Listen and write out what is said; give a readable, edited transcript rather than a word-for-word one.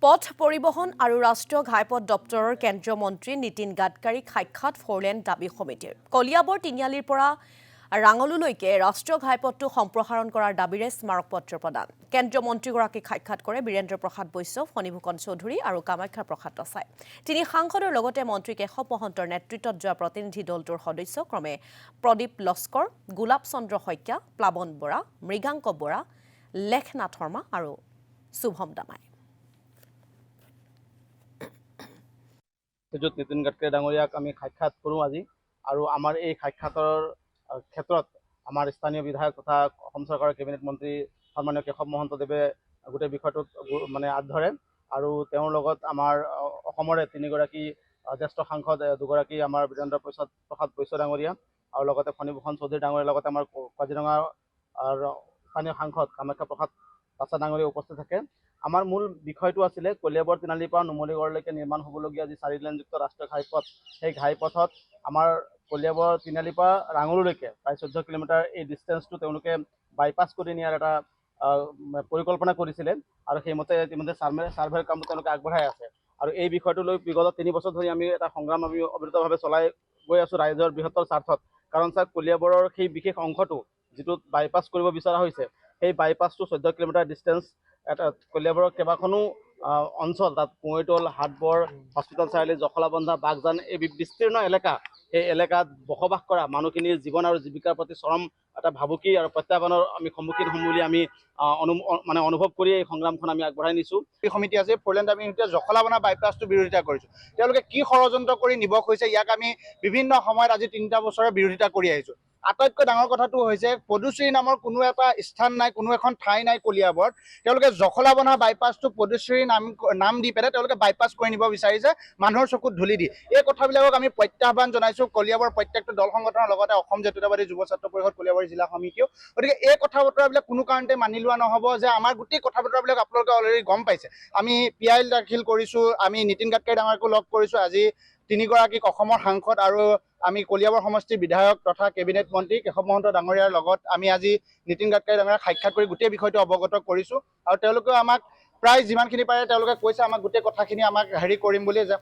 পথ পৰিবহণ আৰু ৰাষ্ট্ৰীয় ঘাইপথ দপ্তৰৰ কেন্দ্ৰীয় মন্ত্ৰী নীতিন গাডকাৰীক সাক্ষাৎ ফ'ৰলেন দাবী সমিতিৰ কলিয়াবৰ তিনিআলিৰ পৰা ৰাঙলুলৈকে ৰাষ্ট্ৰীয় ঘাইপথটো সম্প্ৰসাৰণ কৰাৰ দাবীৰে স্মাৰক পত্ৰ প্ৰদান কেন্দ্ৰীয় মন্ত্ৰীগৰাকীক সাক্ষাৎ কৰে বীৰেন্দ্ৰ প্ৰসাদ বৈশ্য ফণীভূষণ চৌধুৰী আৰু কামাখ্যা প্ৰসাদ দেশাই তিনি সাংসদৰ লগতে মন্ত্ৰী কেশৱ মহন্তৰ নেতৃত্বত যোৱা প্ৰতিনিধি দলটোৰ সদস্য ক্ৰমে প্ৰদীপ লস্কৰ গোলাপ চন্দ্ৰ শইকীয়া প্লাৱন বৰা মৃগাংক বৰা লেখনাথ শৰ্মা আৰু শুভম দামাই শ্ৰীযুত নীতিন গাডকাৰী ডাঙৰীয়াক আমি সাক্ষাৎ কৰোঁ আজি আৰু আমাৰ এই সাক্ষাতৰ ক্ষেত্ৰত আমাৰ স্থানীয় বিধায়ক তথা অসম চৰকাৰৰ কেবিনেট মন্ত্ৰী সন্মানীয় কেশৱ মহন্তদেৱে গোটেই বিষয়টোত মানে আগধৰে আৰু তেওঁৰ লগত আমাৰ অসমৰে তিনিগৰাকী জ্যেষ্ঠ সাংসদ দুগৰাকী আমাৰ বীৰেন্দ্ৰ প্ৰসাদ বৈশ্য ডাঙৰীয়া আৰু লগতে ফণীভূষণ চৌধুৰী ডাঙৰীয়াৰ লগতে আমাৰ কাজিৰঙাৰ স্থানীয় সাংসদ কামাখ্যা প্ৰসাদ দাসা ডাঙৰীয়া উপস্থিত থাকে। আমাৰ মূল বিষয়টো আছিলে কলিয়াবৰ তিনিআলিৰ পৰা নুমলীগড়লৈকে নিৰ্মাণ হ'বলগীয়া যি 4 লেনযুক্ত ৰাষ্ট্ৰীয় ঘাইপথ সেই ঘাইপথত আমাৰ কলিয়াবৰ তিনিআলিৰ পৰা ৰাঙলুলৈকে প্ৰায় 14 কিলোমিটাৰ এই ডিষ্টেঞ্চটো তেওঁলোকে বাইপাছ কৰি নিয়াৰ এটা পৰিকল্পনা কৰিছিলে আৰু সেইমতে ইতিমধ্যে ছাৰ্ভেৰ কামটো তেওঁলোকে আগবঢ়াই আছে আৰু এই বিষয়টো লৈ বিগত 3 বছৰ ধৰি আমি এটা সংগ্ৰাম আমি অবিৰতভাৱে চলাই গৈ আছোঁ ৰাইজৰ বৃহত্তৰ স্বাৰ্থত কাৰণ ছাৰ কলিয়াবৰৰ সেই বিশেষ অংশটো যিটোত বাইপাছ কৰিব বিচৰা হৈছে সেই বাইপাছটো 14 কিলোমিটাৰ ডিষ্টেঞ্চ এটা কলিয়াবৰৰ কেইবাখনো অঞ্চল তাত কুঁৱৈতল হাটবৰ হস্পিটেল চাৰিআলি জখলাবন্ধা বাগজান এই বিস্তীৰ্ণ এলেকা এই এলেকাত বসবাস কৰা মানুহখিনিৰ জীৱন আৰু জীৱিকাৰ প্ৰতি চৰম এটা ভাবুকি আৰু প্ৰত্যাহ্বানৰ আমি সন্মুখীন হ'ম বুলি আমি অনুভৱ কৰি এই সংগ্ৰামখন আমি আগবঢ়াই নিছোঁ। এই সমিতি আছে ফ'ৰলেন দাবী সমিতিয়ে জখলাবন্ধা বাইপাছটো বিৰোধিতা কৰিছোঁ। তেওঁলোকে কি ষড়যন্ত্ৰ কৰি নিব হৈছে ইয়াক আমি বিভিন্ন সময়ত আজি 3টা বছৰৰ বিৰোধিতা কৰি আহিছোঁ। আটাইতকৈ ডাঙৰ কথাটো হৈছে পদুশ্ৰী নামৰ কোনো এটা স্থান নাই, কোনো এখন ঠাই নাই কলিয়াবৰত। তেওঁলোকে জখলাবন্ধা বাইপাছটো পদুশ্ৰী নাম দি পেলাই তেওঁলোকে বাইপাছ কৰি নিব বিচাৰিছে মানুহৰ চকুত ধূলি দি। এই কথাবিলাকক আমি প্ৰত্যাহ্বান জনাইছোঁ কলিয়াবৰ প্ৰত্যেকটো দল সংগঠনৰ লগতে অসম জাতীয়তাবাদী যুৱ ছাত্ৰ পৰিষদ কলিয়াবৰ জিলা সমিতিও। গতিকে এই কথা বতৰাবিলাক কোনো কাৰণতে মানি লোৱা নহ'ব যে আমাৰ গোটেই কথা বতৰাবিলাক আপোনালোকে অলৰেডি গম পাইছে। আমি PIL দাখিল কৰিছোঁ, আমি নীতিন গাডকাৰী ডাঙৰীয়াকো লগ কৰিছোঁ, আজি 3গৰাকীক অসমৰ সাংসদ আৰু আমি কলিয়াবৰ সমষ্টিৰ বিধায়ক তথা কেবিনেট মন্ত্ৰী কেশৱ মহন্ত ডাঙৰীয়াৰ লগত আমি আজি নীতিন গাডকাৰী ডাঙৰীয়াক সাক্ষাৎ কৰি গোটেই বিষয়টো অৱগত কৰিছোঁ আৰু তেওঁলোকেও আমাক প্ৰায় যিমানখিনি পাৰে তেওঁলোকে কৈছে আমাক গোটেই কথাখিনি আমাক কৰিম বুলি যে